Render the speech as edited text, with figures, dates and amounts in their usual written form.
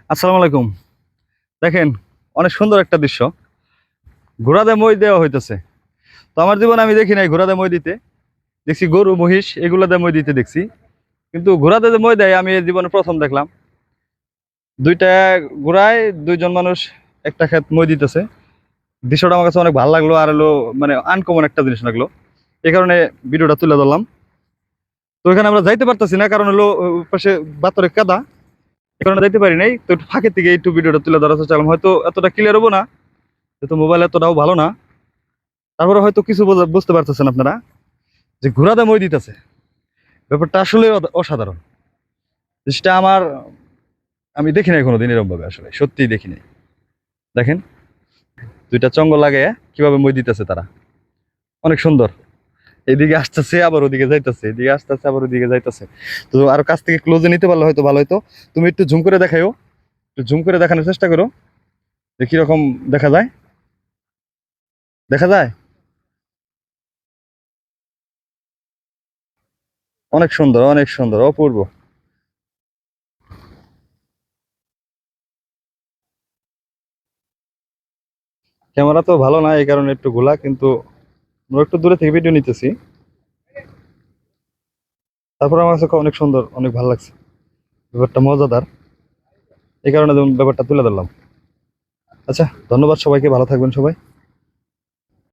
আসসালামু আলাইকুম। দেখেন, অনেক সুন্দর একটা দৃশ্য। ঘোড়াতে মই দেওয়া হইতেছে। তো আমার জীবনে আমি দেখি নাই ঘোড়াতে মই দিতে। দেখছি গরু মহিষ এগুলাতে মই দিতে দেখছি, কিন্তু ঘোড়াতে যে মই দেয় আমি এই জীবনে প্রথম দেখলাম। দুইটা ঘোড়ায় দুইজন মানুষ একটা ক্ষেত মই দিতেছে। দৃশ্যটা আমার কাছে অনেক ভালো লাগলো, আর হলো মানে আনকমন একটা জিনিস লাগলো। এই কারণে ভিডিওটা তুলে ধরলাম। তো এখানে আমরা যাইতে পারতেছি না, কারণ হলো পাশে বাতরে কাদা। এই কারণে যাইতে পারি নাই। তো একটু ফাঁকে থেকে একটু ভিডিওটা তুলে ধরার চেষ্টা করলাম। হয়তো এতটা ক্লিয়ার হবো না, যেহেতু মোবাইল এতটাও ভালো না। তারপরে হয়তো কিছু বুঝতে পারতেছেন আপনারা, যে ঘোড়াতে মই দিতেছে। ব্যাপারটা আসলে অসাধারণ। জিনিসটা আমি দেখি নাই কোনোদিন এরকম ভাবে, আসলে সত্যিই দেখি নাই। দেখেন, দুইটা চঙ্গ লাগে কিভাবে মই দিতেছে তারা। অনেক সুন্দর। এদিকে আসতেছে আবার ওদিকে যাইতেছে, এদিকে আসতেছে আবার ওদিকে যাইতেছে। তো আর কাছ থেকে ক্লোজে নিতে পারলে হয়তো ভালো হতো। তুমি একটু জুম করে দেখাইও, একটু জুম করে দেখানোর চেষ্টা করো যে কিরকম দেখা যায়। দেখা যায় অনেক সুন্দর, অনেক সুন্দর, অপূর্ব। ক্যামেরা তো ভালো না, এই কারণে একটু ঘোলা, কিন্তু আমরা একটু দূরে থেকে ভিডিও নিতেছি। তারপর আমার কাছে অনেক সুন্দর, অনেক ভালো লাগছে। ব্যাপারটা মজাদার, এই কারণে যেমন ব্যাপারটা তুলে ধরলাম। আচ্ছা, ধন্যবাদ সবাইকে, ভালো থাকবেন সবাই।